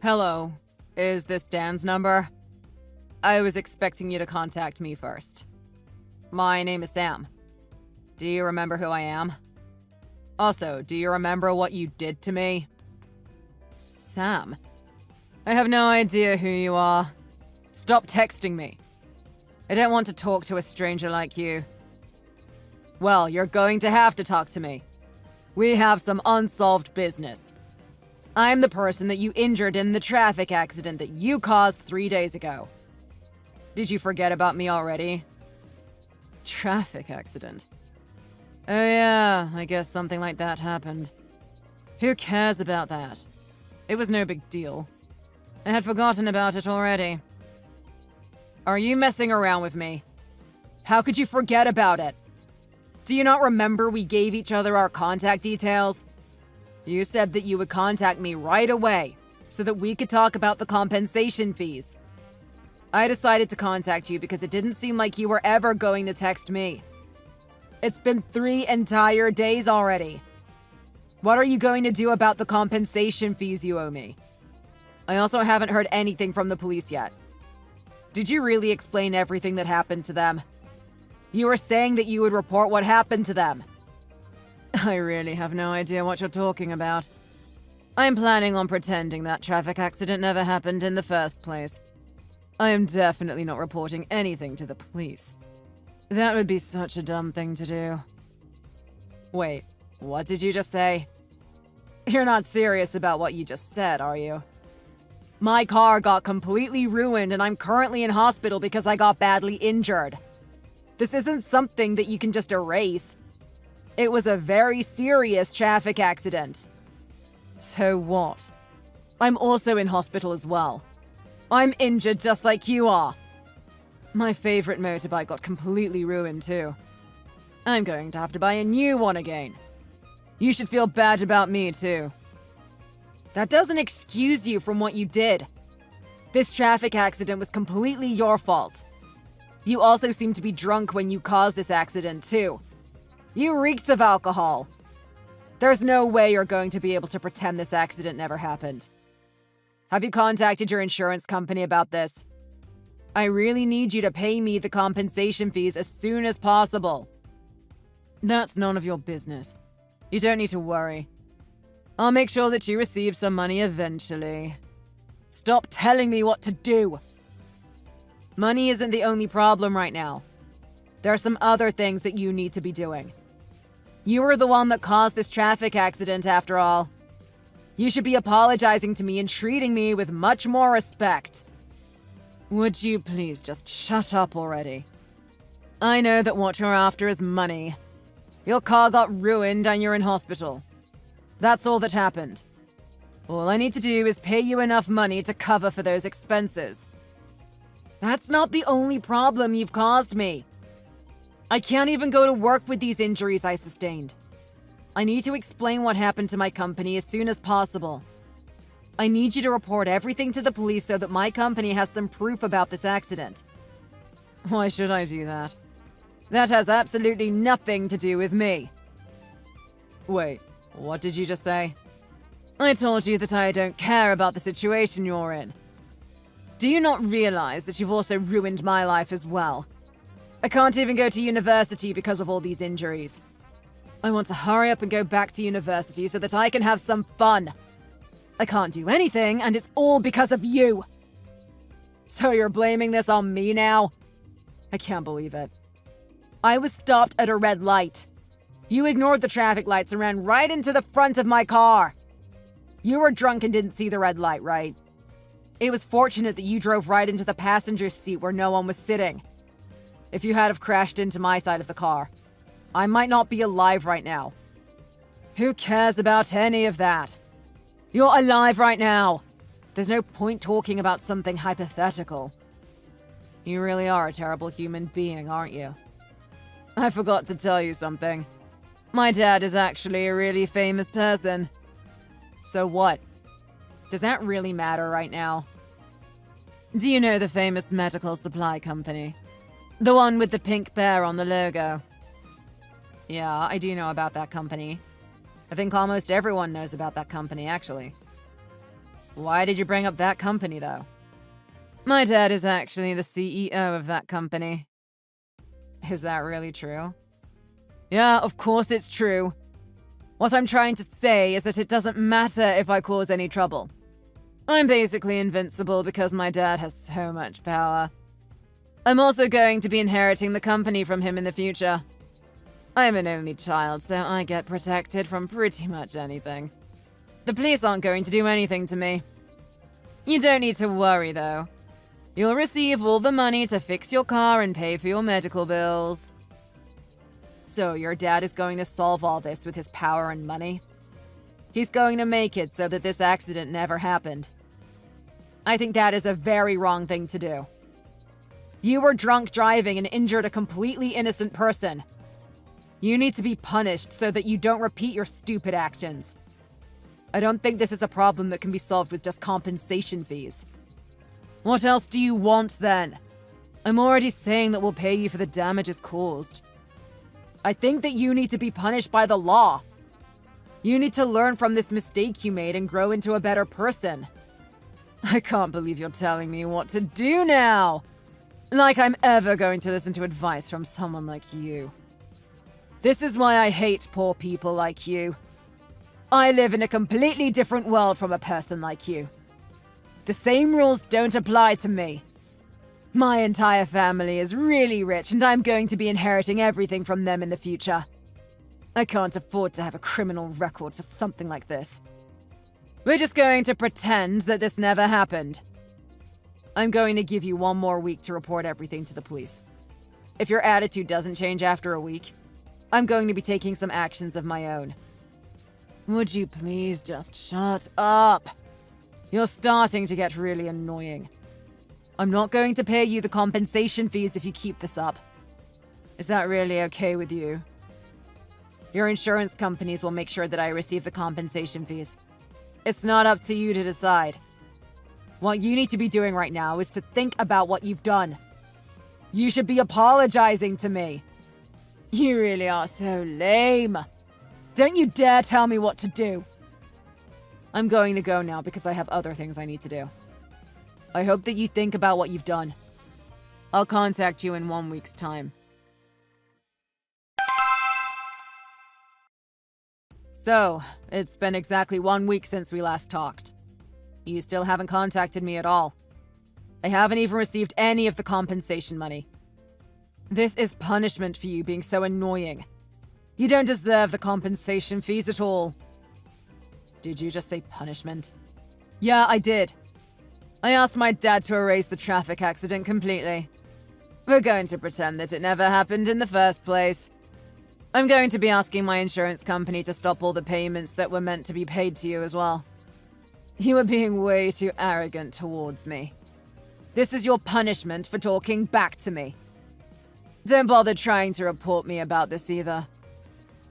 Hello. Is this Dan's number? I was expecting you to contact me first. My name is Sam. Do you remember who I am? Also, do you remember what you did to me? Sam? I have no idea who you are. Stop texting me. I don't want to talk to a stranger like you. Well, you're going to have to talk to me. We have some unsolved business. I'm the person that you injured in the traffic accident that you caused 3 days ago. Did you forget about me already? Traffic accident? Oh yeah, I guess something like that happened. Who cares about that? It was no big deal. I had forgotten about it already. Are you messing around with me? How could you forget about it? Do you not remember we gave each other our contact details? You said that you would contact me right away so that we could talk about the compensation fees. I decided to contact you because it didn't seem like you were ever going to text me. It's been 3 entire days already. What are you going to do about the compensation fees you owe me? I also haven't heard anything from the police yet. Did you really explain everything that happened to them? You were saying that you would report what happened to them. I really have no idea what you're talking about. I'm planning on pretending that traffic accident never happened in the first place. I am definitely not reporting anything to the police. That would be such a dumb thing to do. Wait, what did you just say? You're not serious about what you just said, are you? My car got completely ruined and I'm currently in hospital because I got badly injured. This isn't something that you can just erase. It was a very serious traffic accident. So what? I'm also in hospital as well. I'm injured just like you are. My favorite motorbike got completely ruined too. I'm going to have to buy a new one again. You should feel bad about me too. That doesn't excuse you from what you did. This traffic accident was completely your fault. You also seem to be drunk when you caused this accident too. You reeked of alcohol. There's no way you're going to be able to pretend this accident never happened. Have you contacted your insurance company about this? I really need you to pay me the compensation fees as soon as possible. That's none of your business. You don't need to worry. I'll make sure that you receive some money eventually. Stop telling me what to do. Money isn't the only problem right now. There are some other things that you need to be doing. You were the one that caused this traffic accident after all. You should be apologizing to me and treating me with much more respect. Would you please just shut up already? I know that what you're after is money. Your car got ruined and you're in hospital. That's all that happened. All I need to do is pay you enough money to cover for those expenses. That's not the only problem you've caused me. I can't even go to work with these injuries I sustained. I need to explain what happened to my company as soon as possible. I need you to report everything to the police so that my company has some proof about this accident. Why should I do that? That has absolutely nothing to do with me. Wait, what did you just say? I told you that I don't care about the situation you're in. Do you not realize that you've also ruined my life as well? I can't even go to university because of all these injuries. I want to hurry up and go back to university so that I can have some fun. I can't do anything, and it's all because of you. So you're blaming this on me now? I can't believe it. I was stopped at a red light. You ignored the traffic lights and ran right into the front of my car. You were drunk and didn't see the red light, right? It was fortunate that you drove right into the passenger seat where no one was sitting. If you had have crashed into my side of the car, I might not be alive right now. Who cares about any of that? You're alive right now. There's no point talking about something hypothetical. You really are a terrible human being, aren't you? I forgot to tell you something. My dad is actually a really famous person. So what? Does that really matter right now? Do you know the famous medical supply company? The one with the pink bear on the logo? Yeah, I do know about that company. I think almost everyone knows about that company, actually. Why did you bring up that company, though? My dad is actually the CEO of that company. Is that really true? Yeah, of course it's true. What I'm trying to say is that it doesn't matter if I cause any trouble. I'm basically invincible because my dad has so much power. I'm also going to be inheriting the company from him in the future. I'm an only child, so I get protected from pretty much anything. The police aren't going to do anything to me. You don't need to worry, though. You'll receive all the money to fix your car and pay for your medical bills. So your dad is going to solve all this with his power and money? He's going to make it so that this accident never happened. I think that is a very wrong thing to do. You were drunk driving and injured a completely innocent person. You need to be punished so that you don't repeat your stupid actions. I don't think this is a problem that can be solved with just compensation fees. What else do you want, then? I'm already saying that we'll pay you for the damages caused. I think that you need to be punished by the law. You need to learn from this mistake you made and grow into a better person. I can't believe you're telling me what to do now. Like I'm ever going to listen to advice from someone like you. This is why I hate poor people like you. I live in a completely different world from a person like you. The same rules don't apply to me. My entire family is really rich and I'm going to be inheriting everything from them in the future. I can't afford to have a criminal record for something like this. We're just going to pretend that this never happened. I'm going to give you 1 more week to report everything to the police. If your attitude doesn't change after a week, I'm going to be taking some actions of my own. Would you please just shut up? You're starting to get really annoying. I'm not going to pay you the compensation fees if you keep this up. Is that really okay with you? Your insurance companies will make sure that I receive the compensation fees. It's not up to you to decide. What you need to be doing right now is to think about what you've done. You should be apologizing to me. You really are so lame. Don't you dare tell me what to do. I'm going to go now because I have other things I need to do. I hope that you think about what you've done. I'll contact you in 1 week's time. So, it's been exactly 1 week since we last talked. You still haven't contacted me at all. I haven't even received any of the compensation money. This is punishment for you being so annoying. You don't deserve the compensation fees at all. Did you just say punishment? Yeah, I did. I asked my dad to erase the traffic accident completely. We're going to pretend that it never happened in the first place. I'm going to be asking my insurance company to stop all the payments that were meant to be paid to you as well. You are being way too arrogant towards me. This is your punishment for talking back to me. Don't bother trying to report me about this either.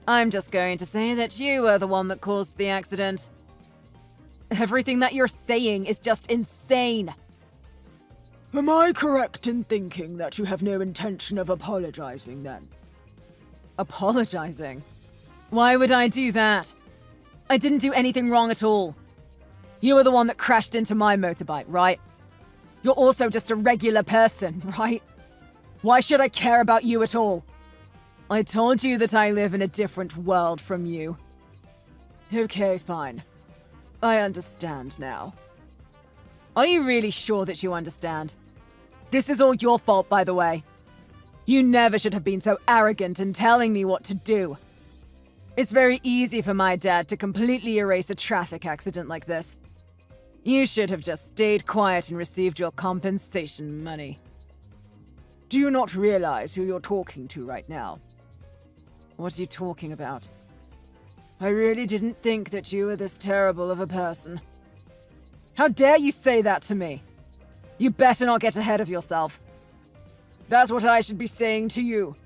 I'm just going to say that you were the one that caused the accident. Everything that you're saying is just insane. Am I correct in thinking that you have no intention of apologizing then? Apologizing? Why would I do that? I didn't do anything wrong at all. You were the one that crashed into my motorbike, right? You're also just a regular person, right? Why should I care about you at all? I told you that I live in a different world from you. Okay, fine. I understand now. Are you really sure that you understand? This is all your fault, by the way. You never should have been so arrogant in telling me what to do. It's very easy for my dad to completely erase a traffic accident like this. You should have just stayed quiet and received your compensation money. Do you not realize who you're talking to right now? What are you talking about? I really didn't think that you were this terrible of a person. How dare you say that to me? You better not get ahead of yourself. That's what I should be saying to you.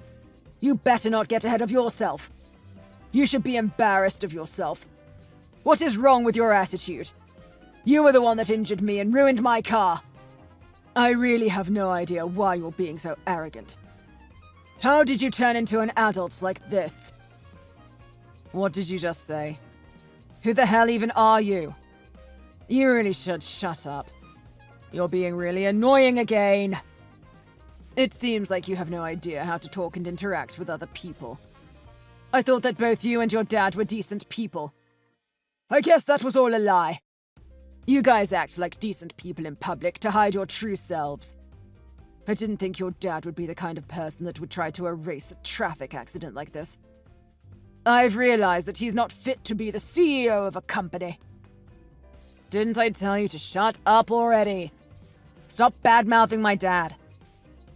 You better not get ahead of yourself. You should be embarrassed of yourself. What is wrong with your attitude? You were the one that injured me and ruined my car. I really have no idea why you're being so arrogant. How did you turn into an adult like this? What did you just say? Who the hell even are you? You really should shut up. You're being really annoying again. It seems like you have no idea how to talk and interact with other people. I thought that both you and your dad were decent people. I guess that was all a lie. You guys act like decent people in public to hide your true selves. I didn't think your dad would be the kind of person that would try to erase a traffic accident like this. I've realized that he's not fit to be the CEO of a company. Didn't I tell you to shut up already? Stop bad-mouthing my dad.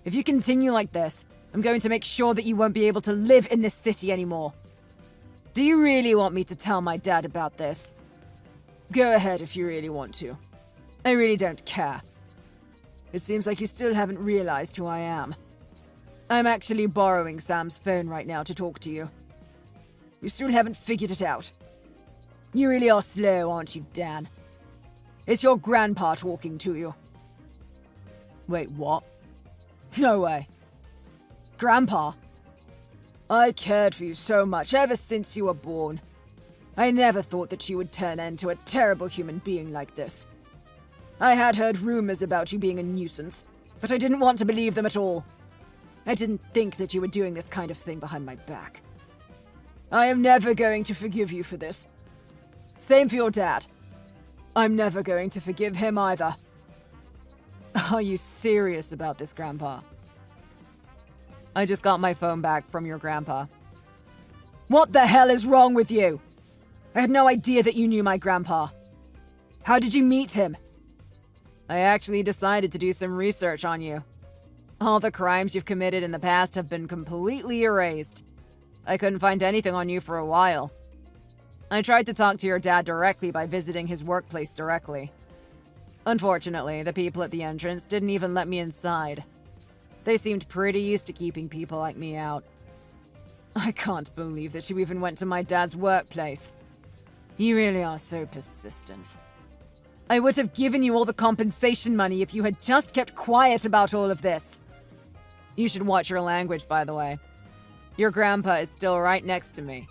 If you continue like this, I'm going to make sure that you won't be able to live in this city anymore. Do you really want me to tell my dad about this? Go ahead if you really want to. I really don't care. It seems like you still haven't realized who I am. I'm actually borrowing Sam's phone right now to talk to you. You still haven't figured it out. You really are slow, aren't you, Dan? It's your grandpa talking to you. Wait, what? No way. Grandpa? I cared for you so much ever since you were born. I never thought that you would turn into a terrible human being like this. I had heard rumors about you being a nuisance, but I didn't want to believe them at all. I didn't think that you were doing this kind of thing behind my back. I am never going to forgive you for this. Same for your dad. I'm never going to forgive him either. Are you serious about this, Grandpa? I just got my phone back from your grandpa. What the hell is wrong with you? I had no idea that you knew my grandpa. How did you meet him? I actually decided to do some research on you. All the crimes you've committed in the past have been completely erased. I couldn't find anything on you for a while. I tried to talk to your dad directly by visiting his workplace directly. Unfortunately, the people at the entrance didn't even let me inside. They seemed pretty used to keeping people like me out. I can't believe that you even went to my dad's workplace. You really are so persistent. I would have given you all the compensation money if you had just kept quiet about all of this. You should watch your language, by the way. Your grandpa is still right next to me.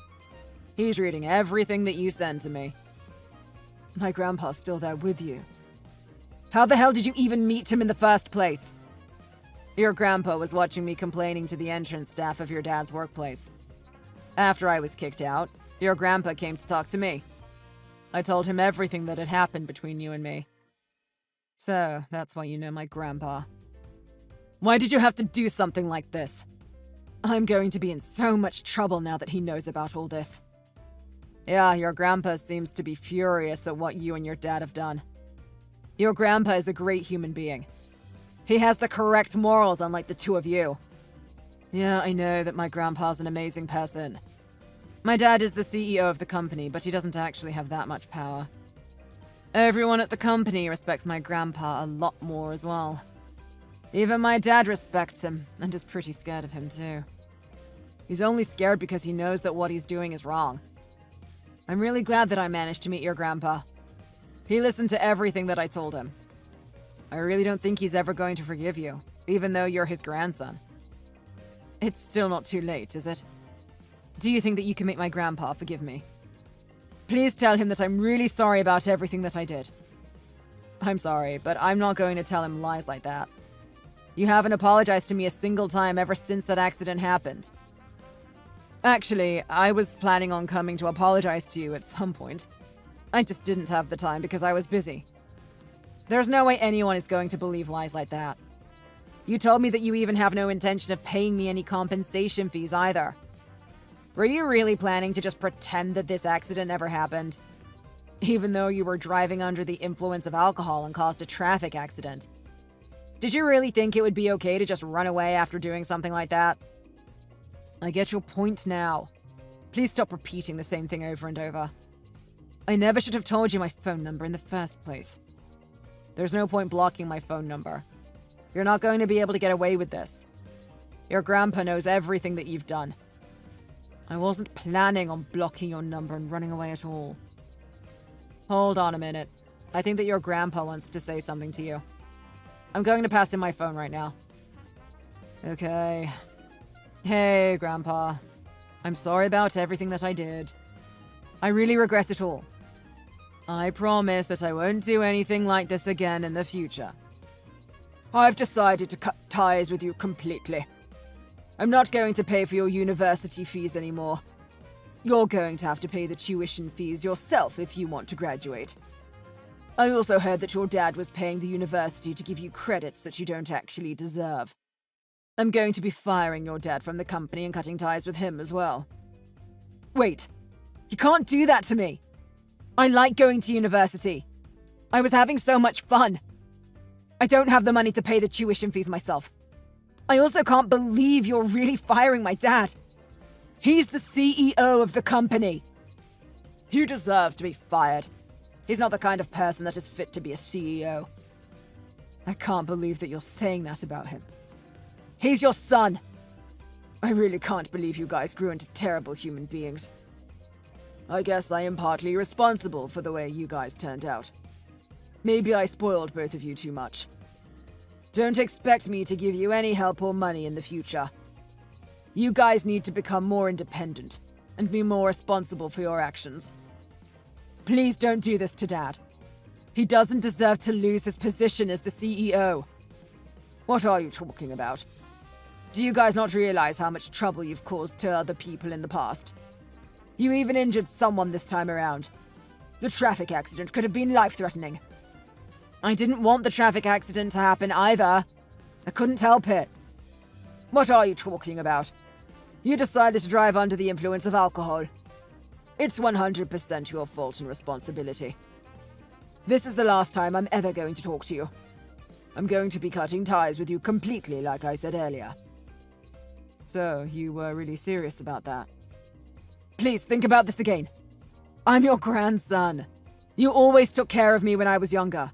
He's reading everything that you send to me. My grandpa's still there with you. How the hell did you even meet him in the first place? Your grandpa was watching me complaining to the entrance staff of your dad's workplace. After I was kicked out, your grandpa came to talk to me. I told him everything that had happened between you and me. So, that's why you know my grandpa. Why did you have to do something like this? I'm going to be in so much trouble now that he knows about all this. Yeah, your grandpa seems to be furious at what you and your dad have done. Your grandpa is a great human being. He has the correct morals, unlike the two of you. Yeah, I know that my grandpa's an amazing person. My dad is the CEO of the company, but he doesn't actually have that much power. Everyone at the company respects my grandpa a lot more as well. Even my dad respects him, and is pretty scared of him too. He's only scared because he knows that what he's doing is wrong. I'm really glad that I managed to meet your grandpa. He listened to everything that I told him. I really don't think he's ever going to forgive you, even though you're his grandson. It's still not too late, is it? Do you think that you can make my grandpa forgive me? Please tell him that I'm really sorry about everything that I did. I'm sorry, but I'm not going to tell him lies like that. You haven't apologized to me a single time ever since that accident happened. Actually, I was planning on coming to apologize to you at some point. I just didn't have the time because I was busy. There's no way anyone is going to believe lies like that. You told me that you even have no intention of paying me any compensation fees either. Were you really planning to just pretend that this accident never happened? Even though you were driving under the influence of alcohol and caused a traffic accident. Did you really think it would be okay to just run away after doing something like that? I get your point now. Please stop repeating the same thing over and over. I never should have told you my phone number in the first place. There's no point blocking my phone number. You're not going to be able to get away with this. Your grandpa knows everything that you've done. I wasn't planning on blocking your number and running away at all. Hold on a minute. I think that your grandpa wants to say something to you. I'm going to pass him my phone right now. Okay. Hey, Grandpa. I'm sorry about everything that I did. I really regret it all. I promise that I won't do anything like this again in the future. I've decided to cut ties with you completely. I'm not going to pay for your university fees anymore. You're going to have to pay the tuition fees yourself if you want to graduate. I also heard that your dad was paying the university to give you credits that you don't actually deserve. I'm going to be firing your dad from the company and cutting ties with him as well. Wait, you can't do that to me. I like going to university. I was having so much fun. I don't have the money to pay the tuition fees myself. I also can't believe you're really firing my dad. He's the CEO of the company. He deserves to be fired. He's not the kind of person that is fit to be a CEO. I can't believe that you're saying that about him. He's your son. I really can't believe you guys grew into terrible human beings. I guess I am partly responsible for the way you guys turned out. Maybe I spoiled both of you too much. Don't expect me to give you any help or money in the future. You guys need to become more independent and be more responsible for your actions. Please don't do this to Dad. He doesn't deserve to lose his position as the CEO. What are you talking about? Do you guys not realize how much trouble you've caused to other people in the past? You even injured someone this time around. The traffic accident could have been life-threatening. I didn't want the traffic accident to happen either. I couldn't help it. What are you talking about? You decided to drive under the influence of alcohol. It's 100% your fault and responsibility. This is the last time I'm ever going to talk to you. I'm going to be cutting ties with you completely, like I said earlier. So, you were really serious about that? Please, think about this again. I'm your grandson. You always took care of me when I was younger.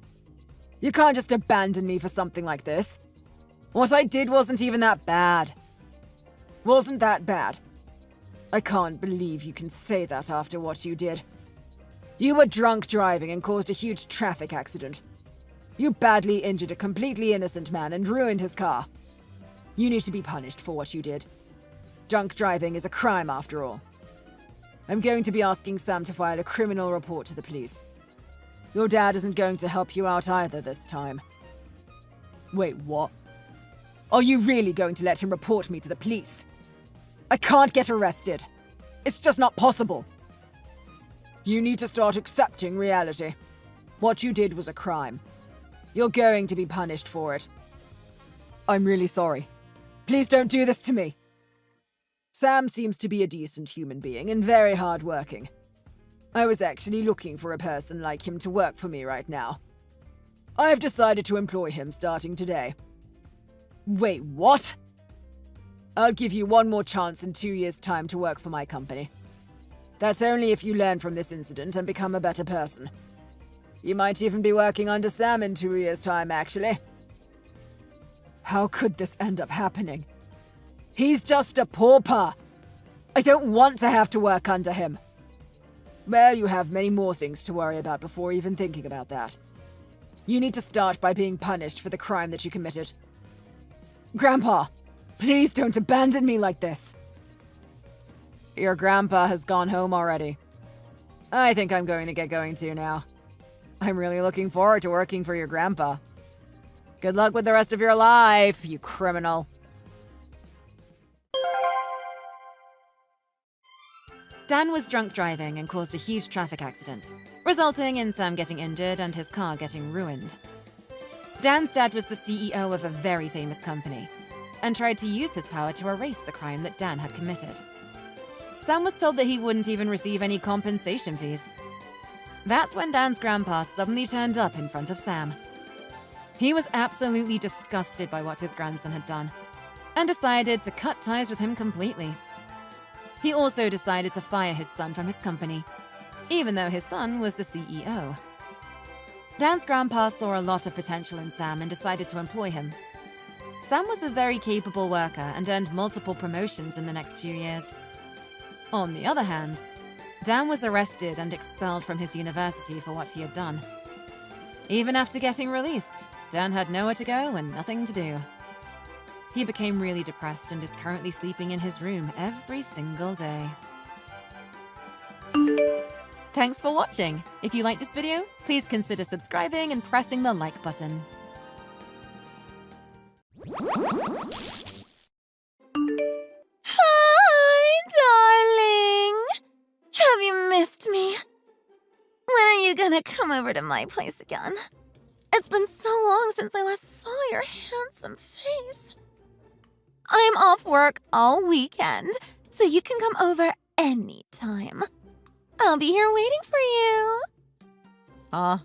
You can't just abandon me for something like this. What I did wasn't even that bad. Wasn't that bad. I can't believe you can say that after what you did. You were drunk driving and caused a huge traffic accident. You badly injured a completely innocent man and ruined his car. You need to be punished for what you did. Drunk driving is a crime after all. I'm going to be asking Sam to file a criminal report to the police. Your dad isn't going to help you out either this time. Wait, what? Are you really going to let him report me to the police? I can't get arrested. It's just not possible. You need to start accepting reality. What you did was a crime. You're going to be punished for it. I'm really sorry. Please don't do this to me. Sam seems to be a decent human being and very hardworking. I was actually looking for a person like him to work for me right now. I've decided to employ him starting today. Wait, what? I'll give you one more chance in 2 years' time to work for my company. That's only if you learn from this incident and become a better person. You might even be working under Sam in 2 years' time, actually. How could this end up happening? He's just a pauper. I don't want to have to work under him. Well, you have many more things to worry about before even thinking about that. You need to start by being punished for the crime that you committed. Grandpa, please don't abandon me like this. Your grandpa has gone home already. I think I'm going to get going too now. I'm really looking forward to working for your grandpa. Good luck with the rest of your life, you criminal. Dan was drunk driving and caused a huge traffic accident, resulting in Sam getting injured and his car getting ruined. Dan's dad was the CEO of a very famous company and tried to use his power to erase the crime that Dan had committed. Sam was told that he wouldn't even receive any compensation fees. That's when Dan's grandpa suddenly turned up in front of Sam. He was absolutely disgusted by what his grandson had done and decided to cut ties with him completely. He also decided to fire his son from his company, even though his son was the CEO. Dan's grandpa saw a lot of potential in Sam and decided to employ him. Sam was a very capable worker and earned multiple promotions in the next few years. On the other hand, Dan was arrested and expelled from his university for what he had done. Even after getting released, Dan had nowhere to go and nothing to do. He became really depressed and is currently sleeping in his room every single day. Thanks for watching. If you like this video, please consider subscribing and pressing the like button. Hi, darling. Have you missed me? When are you gonna come over to my place again? It's been so long since I last saw your handsome face. I'm off work all weekend, so you can come over anytime. I'll be here waiting for you. Huh?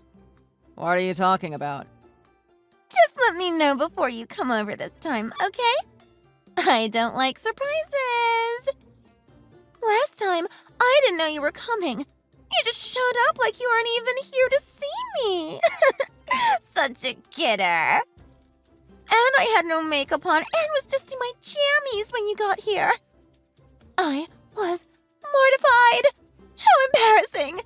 What are you talking about? Just let me know before you come over this time, okay? I don't like surprises. Last time, I didn't know you were coming. You just showed up like you weren't even here to see me. Such a kidder. And I had no makeup on and was just in my jammies when you got here. I was mortified. How embarrassing.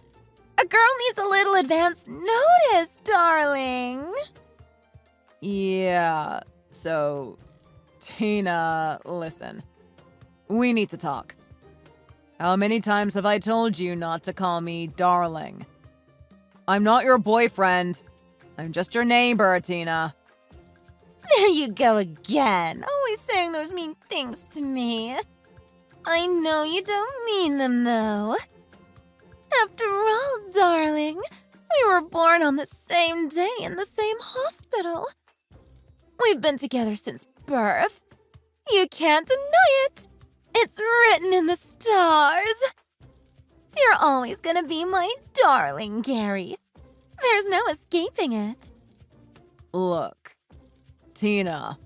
A girl needs a little advance notice, darling. Yeah, so... Tina, listen. We need to talk. How many times have I told you not to call me darling? I'm not your boyfriend. I'm just your neighbor, Tina. There you go again, always saying those mean things to me. I know you don't mean them, though. After all, darling, we were born on the same day in the same hospital. We've been together since birth. You can't deny it. It's written in the stars. You're always gonna be my darling, Gary. There's no escaping it. Look, Tina,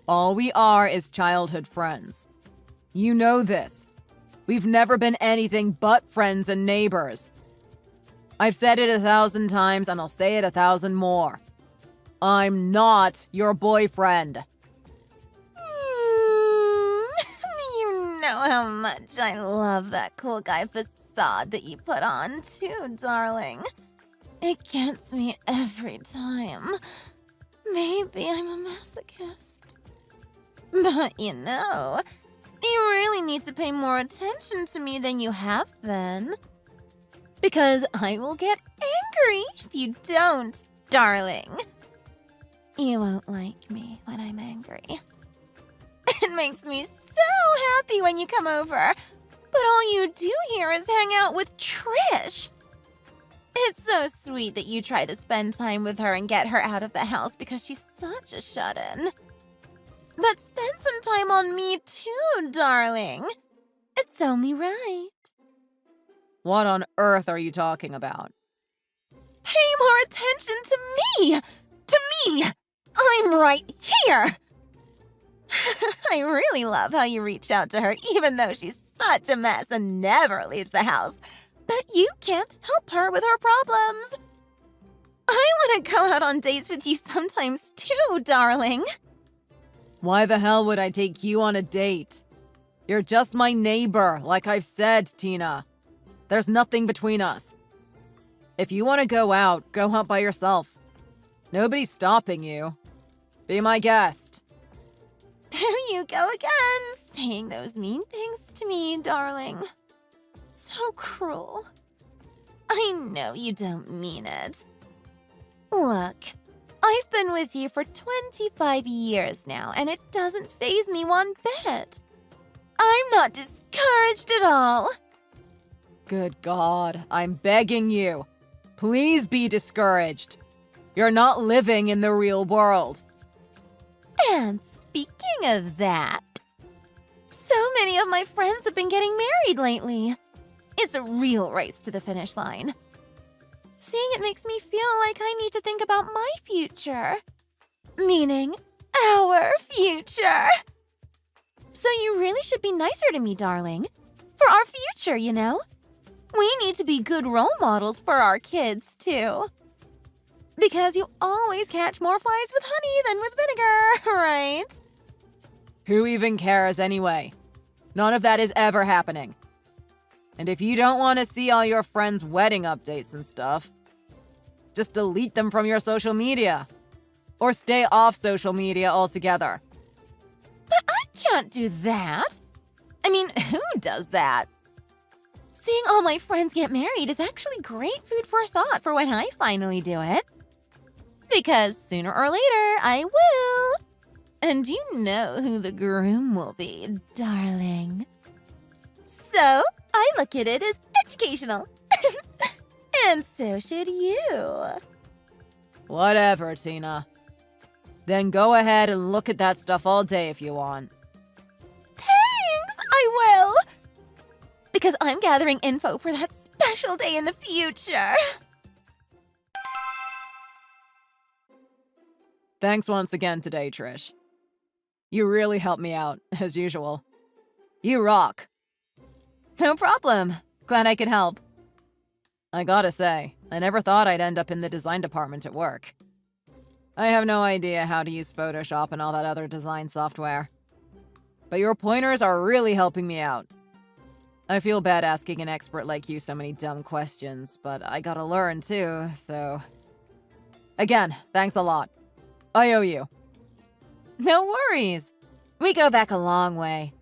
all we are is childhood friends. You know this. We've never been anything but friends and neighbors. I've said it 1,000 times and I'll say it 1,000 more. I'm not your boyfriend. You know how much I love that cool guy facade that you put on, too, darling. It gets me every time. Maybe I'm a masochist. But you know, you really need to pay more attention to me than you have been. Because I will get angry if you don't, darling. You won't like me when I'm angry. It makes me so happy when you come over, but all you do here is hang out with Trish. It's so sweet that you try to spend time with her and get her out of the house because she's such a shut-in. But spend some time on me too, darling. It's only right. What on earth are you talking about? Pay more attention to me! To me! I'm right here! I really love how you reached out to her even though she's such a mess and never leaves the house. But you can't help her with her problems. I want to go out on dates with you sometimes too, darling. Why the hell would I take you on a date? You're just my neighbor, like I've said, Tina. There's nothing between us. If you want to go out by yourself. Nobody's stopping you. Be my guest. There you go again, saying those mean things to me, darling. So cruel. I know you don't mean it. Look, I've been with you for 25 years now, and it doesn't faze me one bit. I'm not discouraged at all. Good God, I'm begging you. Please be discouraged. You're not living in the real world. And speaking of that, so many of my friends have been getting married lately. It's a real race to the finish line. Seeing it makes me feel like I need to think about my future. Meaning, our future. So you really should be nicer to me, darling. For our future, you know? We need to be good role models for our kids, too. Because you always catch more flies with honey than with vinegar, right? Who even cares anyway? None of that is ever happening. And if you don't want to see all your friends' wedding updates and stuff, just delete them from your social media. Or stay off social media altogether. But I can't do that. I mean, who does that? Seeing all my friends get married is actually great food for thought for when I finally do it. Because sooner or later, I will. And you know who the groom will be, darling. So, I look at it as educational. And so should you. Whatever, Tina. Then go ahead and look at that stuff all day if you want. Thanks, I will. Because I'm gathering info for that special day in the future. Thanks once again today, Trish. You really helped me out, as usual. You rock. No problem. Glad I could help. I gotta say, I never thought I'd end up in the design department at work. I have no idea how to use Photoshop and all that other design software. But your pointers are really helping me out. I feel bad asking an expert like you so many dumb questions, but I gotta learn too, so... Again, thanks a lot. I owe you. No worries. We go back a long way.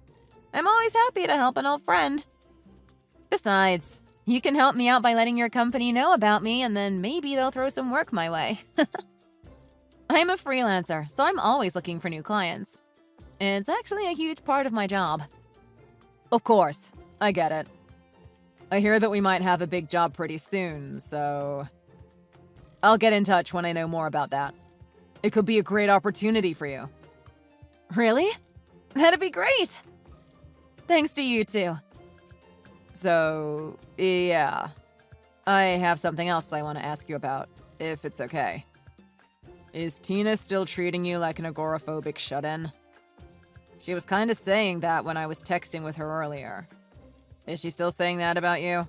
I'm always happy to help an old friend. Besides, you can help me out by letting your company know about me, and then maybe they'll throw some work my way. I'm a freelancer, so I'm always looking for new clients. It's actually a huge part of my job. Of course, I get it. I hear that we might have a big job pretty soon, so... I'll get in touch when I know more about that. It could be a great opportunity for you. Really? That'd be great. Thanks to you, too. So, yeah. I have something else I want to ask you about, if it's okay. Is Tina still treating you like an agoraphobic shut-in? She was kind of saying that when I was texting with her earlier. Is she still saying that about you?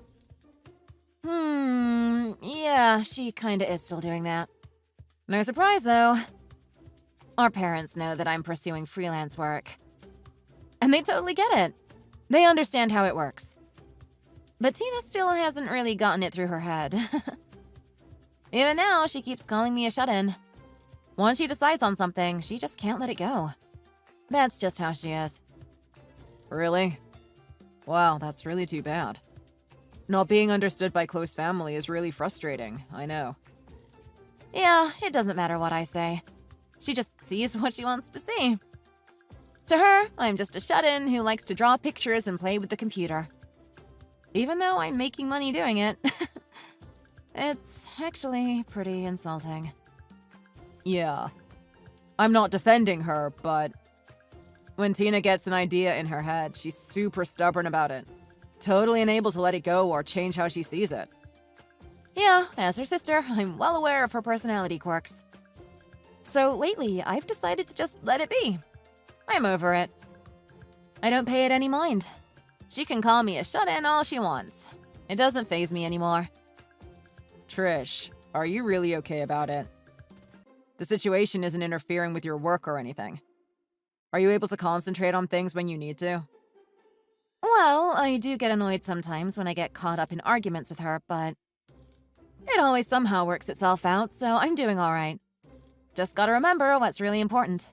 Yeah, she kinda is still doing that. No surprise, though. Our parents know that I'm pursuing freelance work. And they totally get it. They understand how it works. But Tina still hasn't really gotten it through her head. Even now, she keeps calling me a shut-in. Once she decides on something, she just can't let it go. That's just how she is. Really? Wow, that's really too bad. Not being understood by close family is really frustrating, I know. Yeah, it doesn't matter what I say. She just sees what she wants to see. To her, I'm just a shut-in who likes to draw pictures and play with the computer. Even though I'm making money doing it. It's actually pretty insulting. Yeah. I'm not defending her, but... When Tina gets an idea in her head, she's super stubborn about it. Totally unable to let it go or change how she sees it. Yeah, as her sister, I'm well aware of her personality quirks. So lately, I've decided to just let it be. I'm over it. I don't pay it any mind. She can call me a shut-in all she wants. It doesn't faze me anymore. Trish, are you really okay about it? The situation isn't interfering with your work or anything. Are you able to concentrate on things when you need to? Well, I do get annoyed sometimes when I get caught up in arguments with her, but it always somehow works itself out, so I'm doing all right. Just gotta remember what's really important.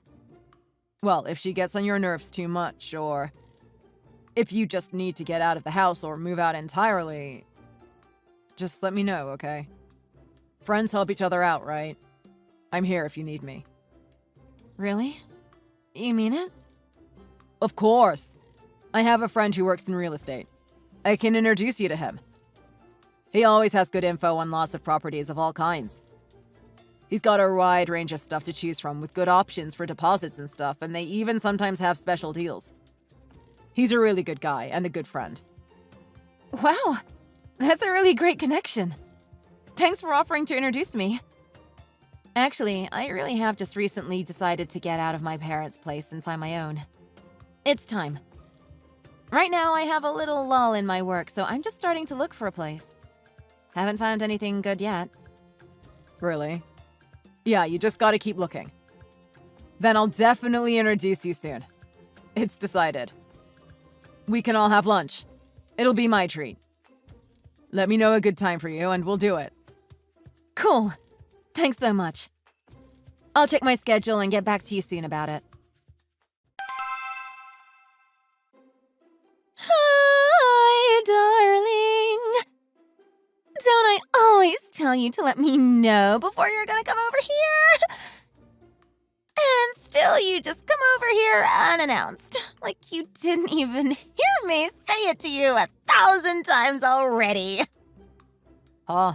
Well, if she gets on your nerves too much, or if you just need to get out of the house or move out entirely, just let me know, okay? Friends help each other out, right? I'm here if you need me. Really? You mean it? Of course! I have a friend who works in real estate. I can introduce you to him. He always has good info on lots of properties of all kinds. He's got a wide range of stuff to choose from with good options for deposits and stuff, and they even sometimes have special deals. He's a really good guy and a good friend. Wow! That's a really great connection. Thanks for offering to introduce me. Actually, I really have just recently decided to get out of my parents' place and find my own. It's time. Right now, I have a little lull in my work, so I'm just starting to look for a place. Haven't found anything good yet. Really? Yeah, you just gotta keep looking. Then I'll definitely introduce you soon. It's decided. We can all have lunch. It'll be my treat. Let me know a good time for you, and we'll do it. Cool. Thanks so much. I'll check my schedule and get back to you soon about it. Hi, darling. Don't I always tell you to let me know before you're gonna come over here? And still you just come over here unannounced, like you didn't even hear me say it to you 1,000 times already. Huh?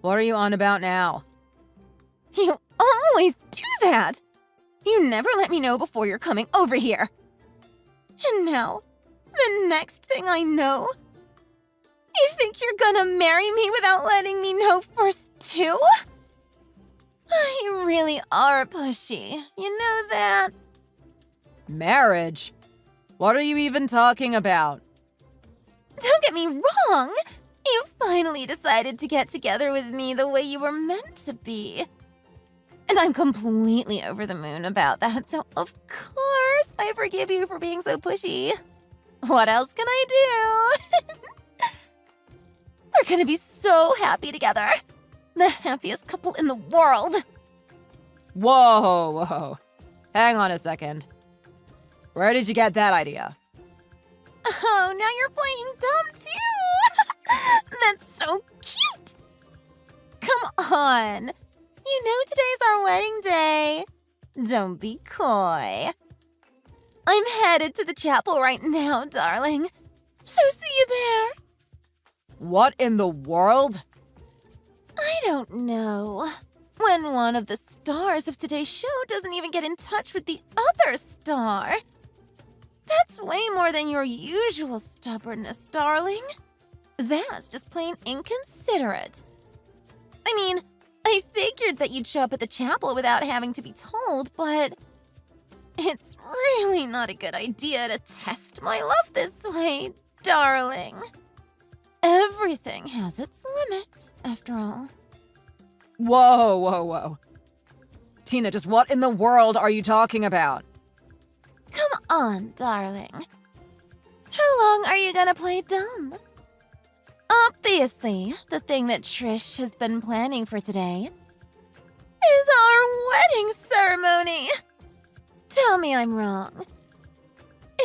What are you on about now? You always do that. You never let me know before you're coming over here. And now, the next thing I know, you think you're gonna marry me without letting me know first, too? You really are pushy. You know that? Marriage? What are you even talking about? Don't get me wrong. You finally decided to get together with me the way you were meant to be. And I'm completely over the moon about that, so of course I forgive you for being so pushy. What else can I do? We're gonna be so happy together. The happiest couple in the world. Whoa. Hang on a second. Where did you get that idea? Oh, now you're playing dumb too. That's so cute. Come on. You know today's our wedding day. Don't be coy. I'm headed to the chapel right now, darling. So see you there. What in the world? I don't know. When one of the stars of today's show doesn't even get in touch with the other star. That's way more than your usual stubbornness, darling. That's just plain inconsiderate. I mean, I figured that you'd show up at the chapel without having to be told, but it's really not a good idea to test my love this way, darling. Everything has its limit, after all. Whoa. Tina, just what in the world are you talking about? Come on, darling. How long are you gonna play dumb? Obviously, the thing that Trish has been planning for today is our wedding ceremony. Tell me I'm wrong.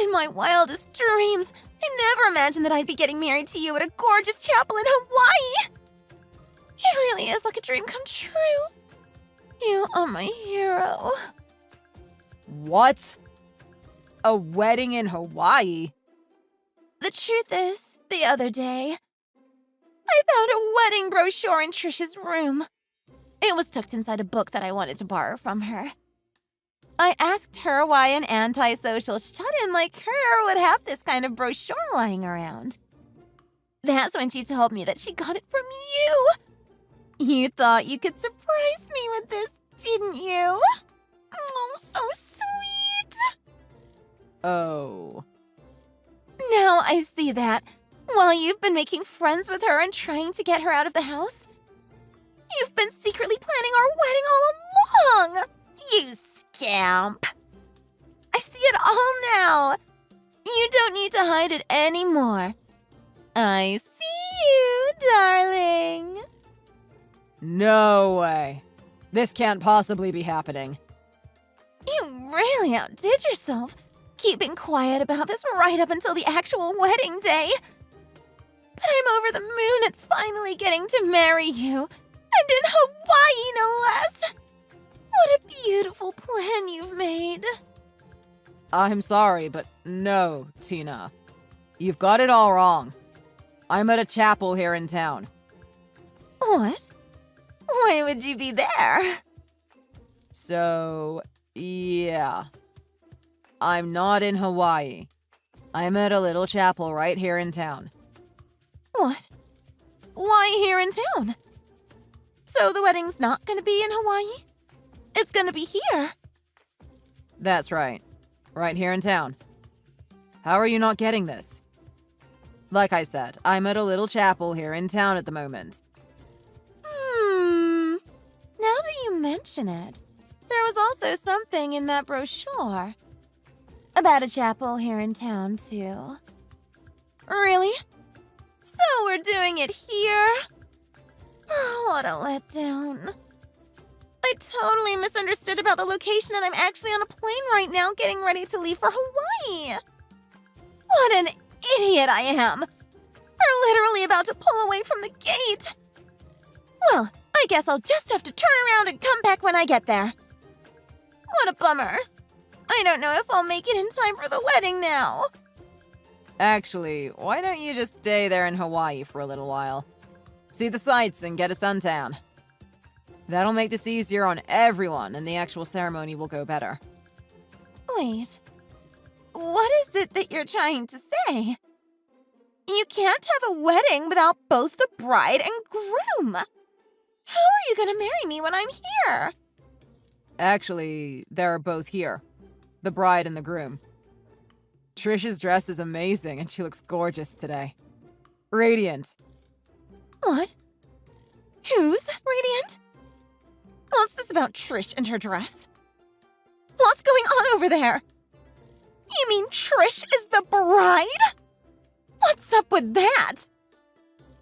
In my wildest dreams, I never imagined that I'd be getting married to you at a gorgeous chapel in Hawaii. It really is like a dream come true. You are my hero. What? A wedding in Hawaii? The truth is, the other day, I found a wedding brochure in Trish's room. It was tucked inside a book that I wanted to borrow from her. I asked her why an antisocial shut-in like her would have this kind of brochure lying around. That's when she told me that she got it from you. You thought you could surprise me with this, didn't you? Oh, so sweet. Oh. Now I see that, while you've been making friends with her and trying to get her out of the house, you've been secretly planning our wedding all along. You scamp. I see it all now. You don't need to hide it anymore. I see you, darling. No way. This can't possibly be happening. You really outdid yourself, keeping quiet about this right up until the actual wedding day. But I'm over the moon at finally getting to marry you, and in Hawaii, no less. What a beautiful plan you've made. I'm sorry, but no, Tina. You've got it all wrong. I'm at a chapel here in town. What? Why would you be there? So, yeah. I'm not in Hawaii. I'm at a little chapel right here in town. What? Why here in town? So the wedding's not gonna be in Hawaii? It's gonna be here. That's right. Right here in town. How are you not getting this? Like I said, I'm at a little chapel here in town at the moment. Now that you mention it, there was also something in that brochure about a chapel here in town, too. Really? So we're doing it here? Oh, what a letdown. I totally misunderstood about the location, and I'm actually on a plane right now getting ready to leave for Hawaii. What an idiot I am. are literally about to pull away from the gate. Well, I guess I'll just have to turn around and come back when I get there. What a bummer. I don't know if I'll make it in time for the wedding now. Actually, why don't you just stay there in Hawaii for a little while? See the sights and get a suntan. That'll make this easier on everyone, and the actual ceremony will go better. Wait. What is it that you're trying to say? You can't have a wedding without both the bride and groom. How are you gonna marry me when I'm here? Actually, they're both here. The bride and the groom. Trish's dress is amazing, and she looks gorgeous today. Radiant. What? Who's radiant? What's this about Trish and her dress? What's going on over there? You mean Trish is the bride? What's up with that?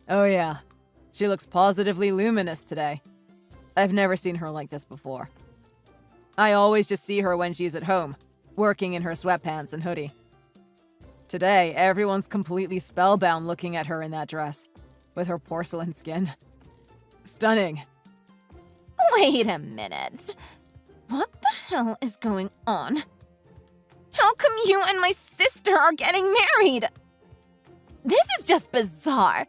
Oh yeah, she looks positively luminous today. I've never seen her like this before. I always just see her when she's at home, working in her sweatpants and hoodie. Today, everyone's completely spellbound looking at her in that dress, with her porcelain skin. Stunning. Wait a minute. What the hell is going on? How come you and my sister are getting married? This is just bizarre.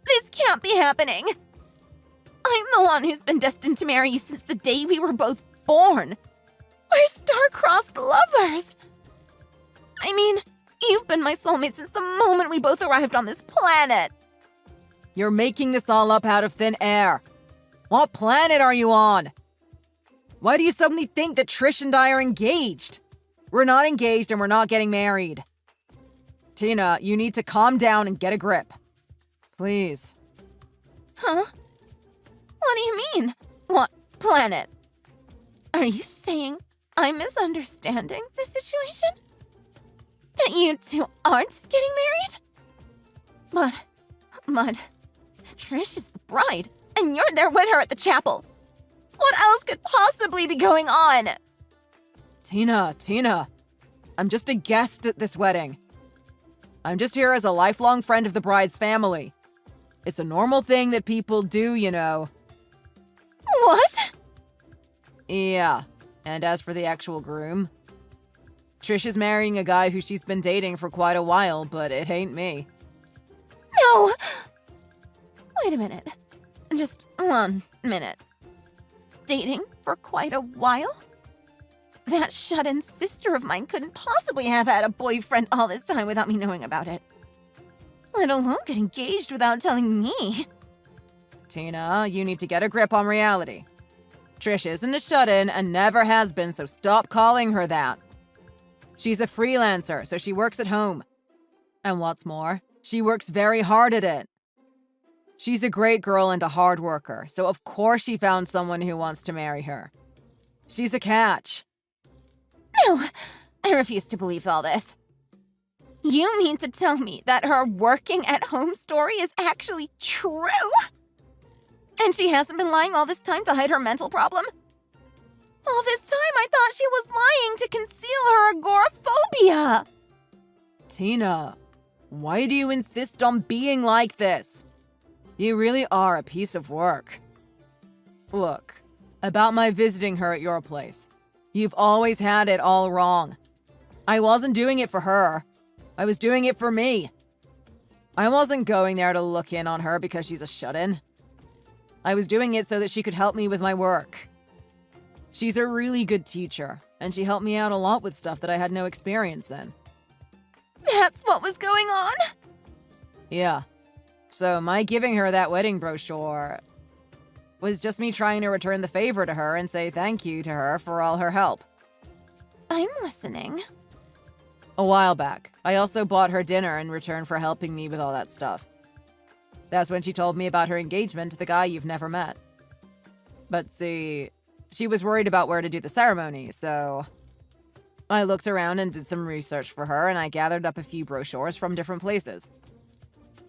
This can't be happening. I'm the one who's been destined to marry you since the day we were both born. We're star-crossed lovers. I mean, you've been my soulmate since the moment we both arrived on this planet. You're making this all up out of thin air. What planet are you on? Why do you suddenly think that Trish and I are engaged? We're not engaged and we're not getting married. Tina, you need to calm down and get a grip. Please. Huh? What do you mean? What planet? Are you saying I'm misunderstanding the situation? That you two aren't getting married? But, Trish is the bride, and you're there with her at the chapel. What else could possibly be going on? Tina, I'm just a guest at this wedding. I'm just here as a lifelong friend of the bride's family. It's a normal thing that people do, you know. What? Yeah, and as for the actual groom, Trish is marrying a guy who she's been dating for quite a while, but it ain't me. No! Wait a minute. Just 1 minute. Dating for quite a while? That shut-in sister of mine couldn't possibly have had a boyfriend all this time without me knowing about it. Let alone get engaged without telling me. Tina, you need to get a grip on reality. Trish isn't a shut-in and never has been, so stop calling her that. She's a freelancer, so she works at home. And what's more, she works very hard at it. She's a great girl and a hard worker, so of course she found someone who wants to marry her. She's a catch. No, I refuse to believe all this. You mean to tell me that her working at home story is actually true? And she hasn't been lying all this time to hide her mental problem? All this time I thought she was lying to conceal her agoraphobia. Tina, why do you insist on being like this? You really are a piece of work. Look, about my visiting her at your place. You've always had it all wrong. I wasn't doing it for her. I was doing it for me. I wasn't going there to look in on her because she's a shut-in. I was doing it so that she could help me with my work. She's a really good teacher, and she helped me out a lot with stuff that I had no experience in. That's what was going on? Yeah. So my giving her that wedding brochure was just me trying to return the favor to her and say thank you to her for all her help. I'm listening. A while back, I also bought her dinner in return for helping me with all that stuff. That's when she told me about her engagement to the guy you've never met. But see, she was worried about where to do the ceremony, so I looked around and did some research for her, and I gathered up a few brochures from different places.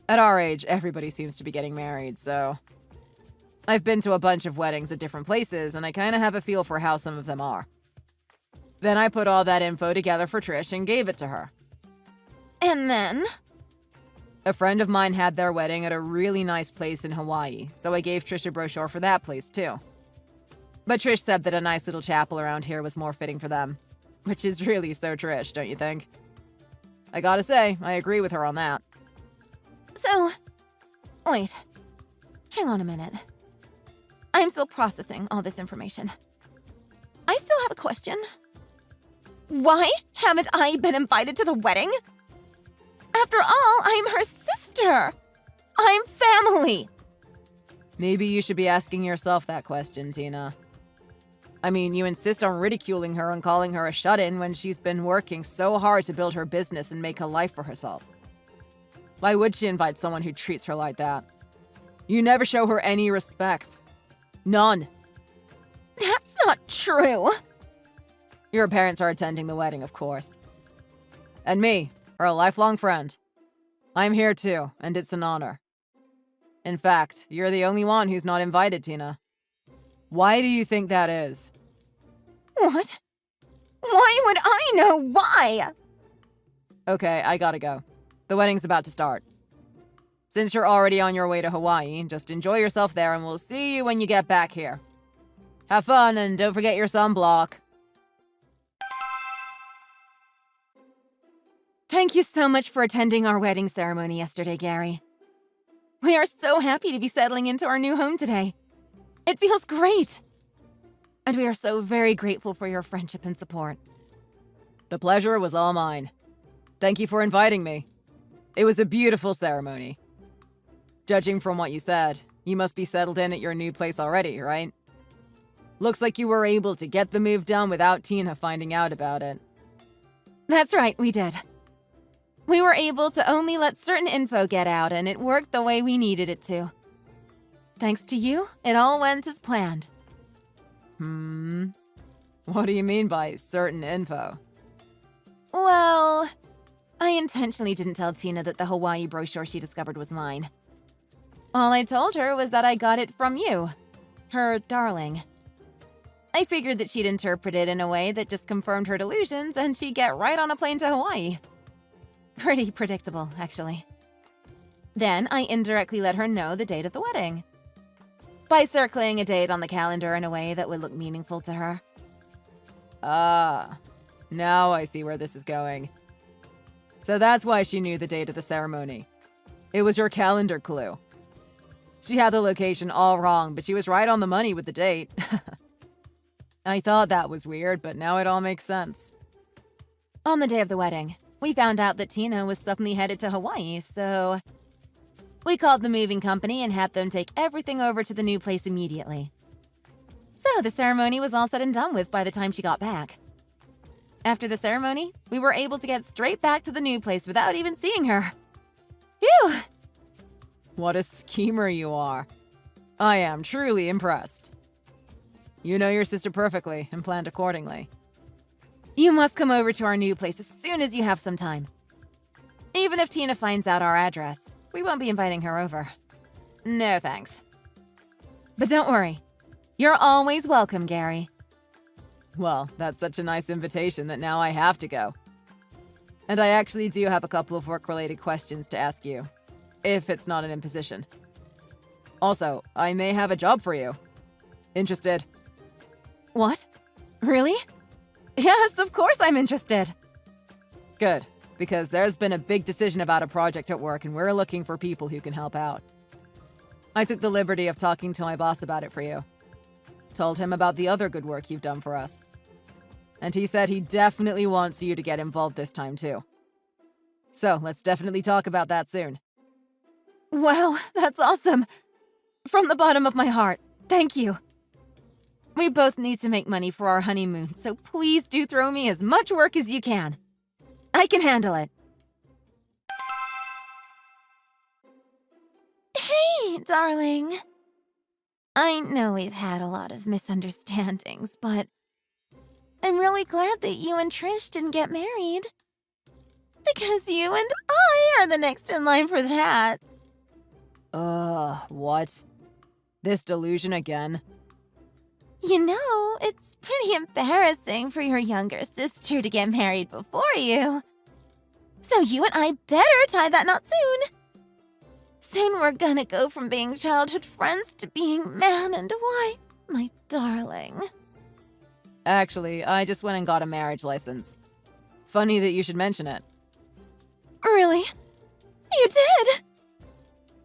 At our age, everybody seems to be getting married, so I've been to a bunch of weddings at different places, and I kind of have a feel for how some of them are. Then I put all that info together for Trish and gave it to her. And then? A friend of mine had their wedding at a really nice place in Hawaii, so I gave Trish a brochure for that place too. But Trish said that a nice little chapel around here was more fitting for them. Which is really so Trish, don't you think? I gotta say, I agree with her on that. So, wait. Hang on a minute. I'm still processing all this information. I still have a question. Why haven't I been invited to the wedding? After all, I'm her sister. I'm family. Maybe you should be asking yourself that question, Tina. I mean, you insist on ridiculing her and calling her a shut-in when she's been working so hard to build her business and make a life for herself. Why would she invite someone who treats her like that? You never show her any respect. None. That's not true. Your parents are attending the wedding, of course. And me, her lifelong friend. I'm here too, and it's an honor. In fact, you're the only one who's not invited, Tina. Why do you think that is? What? Why would I know why? Okay, I gotta go. The wedding's about to start. Since you're already on your way to Hawaii, just enjoy yourself there and we'll see you when you get back here. Have fun and don't forget your sunblock. Thank you so much for attending our wedding ceremony yesterday, Gary. We are so happy to be settling into our new home today. It feels great. And we are so very grateful for your friendship and support. The pleasure was all mine. Thank you for inviting me. It was a beautiful ceremony. Judging from what you said, you must be settled in at your new place already, right? Looks like you were able to get the move done without Tina finding out about it. That's right, we did. We were able to only let certain info get out, and it worked the way we needed it to. Thanks to you, it all went as planned. What do you mean by certain info? Well, I intentionally didn't tell Tina that the Hawaii brochure she discovered was mine. All I told her was that I got it from you, her darling. I figured that she'd interpret it in a way that just confirmed her delusions and she'd get right on a plane to Hawaii. Pretty predictable, actually. Then I indirectly let her know the date of the wedding, by circling a date on the calendar in a way that would look meaningful to her. Ah, now I see where this is going. So that's why she knew the date of the ceremony. It was your calendar clue. She had the location all wrong, but she was right on the money with the date. I thought that was weird, but now it all makes sense. On the day of the wedding, we found out that Tina was suddenly headed to Hawaii, so we called the moving company and had them take everything over to the new place immediately. So the ceremony was all said and done with by the time she got back. After the ceremony, we were able to get straight back to the new place without even seeing her. Phew! What a schemer you are. I am truly impressed. You know your sister perfectly and planned accordingly. You must come over to our new place as soon as you have some time. Even if Tina finds out our address, we won't be inviting her over. No thanks. But don't worry. You're always welcome, Gary. Well, that's such a nice invitation that now I have to go. And I actually do have a couple of work-related questions to ask you, if it's not an imposition. Also, I may have a job for you. Interested? What? Really? Yes, of course I'm interested. Good, because there's been a big decision about a project at work and we're looking for people who can help out. I took the liberty of talking to my boss about it for you. Told him about the other good work you've done for us. And he said he definitely wants you to get involved this time too. So let's definitely talk about that soon. Wow, that's awesome. From the bottom of my heart, thank you. We both need to make money for our honeymoon, so please do throw me as much work as you can. I can handle it. Hey, darling. I know we've had a lot of misunderstandings, but I'm really glad that you and Trish didn't get married. Because you and I are the next in line for that. What? This delusion again? You know, it's pretty embarrassing for your younger sister to get married before you. So you and I better tie that knot soon. Soon we're gonna go from being childhood friends to being man and wife, my darling. Actually, I just went and got a marriage license. Funny that you should mention it. Really? You did?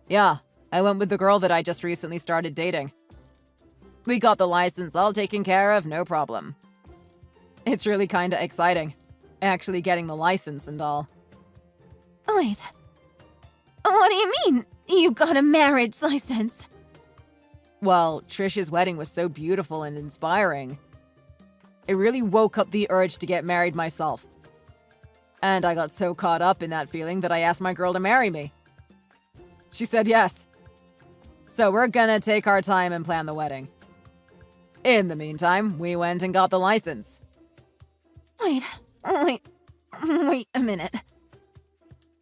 Yeah, I went with the girl that I just recently started dating. We got the license all taken care of, no problem. It's really kinda exciting, actually getting the license and all. Wait. What do you mean, you got a marriage license? Well, Trish's wedding was so beautiful and inspiring. It really woke up the urge to get married myself. And I got so caught up in that feeling that I asked my girl to marry me. She said yes. So we're gonna take our time and plan the wedding. In the meantime, we went and got the license. Wait a minute.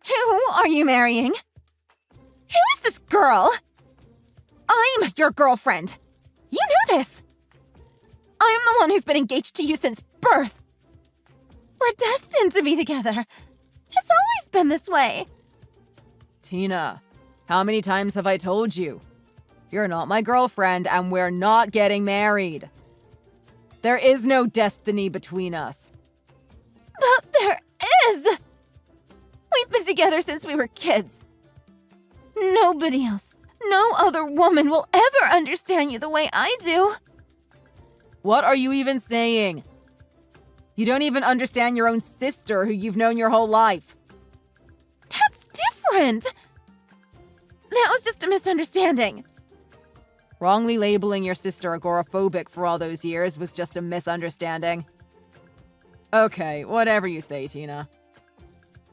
Who are you marrying? Who is this girl? I'm your girlfriend. You knew this. I'm the one who's been engaged to you since birth. We're destined to be together. It's always been this way. Tina, how many times have I told you? You're not my girlfriend and we're not getting married. There is no destiny between us. But there is. We've been together since we were kids. Nobody else, no other woman will ever understand you the way I do. What are you even saying? You don't even understand your own sister who you've known your whole life. That's different. That was just a misunderstanding. Wrongly labeling your sister agoraphobic for all those years was just a misunderstanding. Okay, whatever you say, Tina.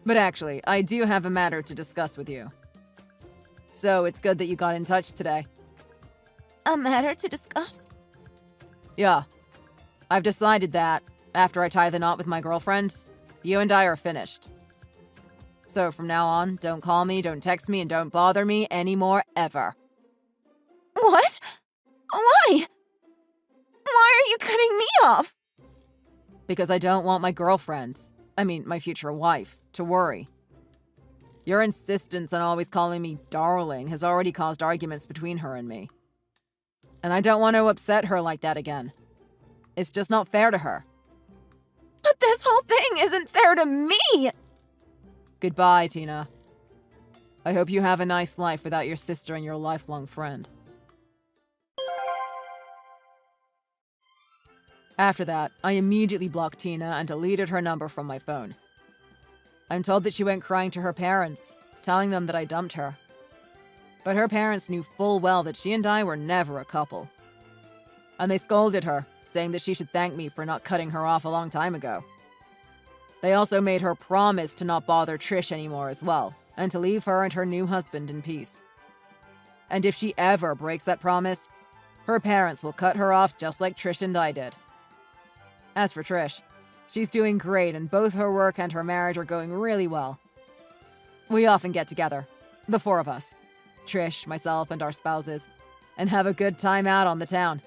But actually, I do have a matter to discuss with you. So it's good that you got in touch today. A matter to discuss? Yeah. I've decided that, after I tie the knot with my girlfriend, you and I are finished. So from now on, don't call me, don't text me, and don't bother me anymore, ever. What? Why? Why are you cutting me off? Because I don't want my girlfriend, my future wife, to worry. Your insistence on always calling me darling has already caused arguments between her and me. And I don't want to upset her like that again. It's just not fair to her. But this whole thing isn't fair to me! Goodbye, Tina. I hope you have a nice life without your sister and your lifelong friend. After that, I immediately blocked Tina and deleted her number from my phone. I'm told that she went crying to her parents, telling them that I dumped her. But her parents knew full well that she and I were never a couple. And they scolded her, saying that she should thank me for not cutting her off a long time ago. They also made her promise to not bother Trish anymore as well, and to leave her and her new husband in peace. And if she ever breaks that promise, her parents will cut her off just like Trish and I did. As for Trish, she's doing great and both her work and her marriage are going really well. We often get together, the four of us, Trish, myself, and our spouses, and have a good time out on the town.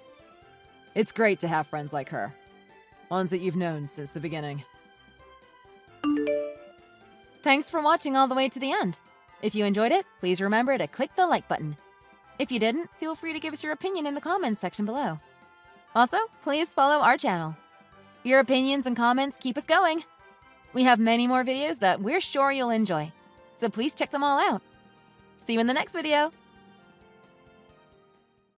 It's great to have friends like her, ones that you've known since the beginning. Thanks for watching all the way to the end. If you enjoyed it, please remember to click the like button. If you didn't, feel free to give us your opinion in the comments section below. Also, please follow our channel. Your opinions and comments keep us going. We have many more videos that we're sure you'll enjoy, so please check them all out. See you in the next video!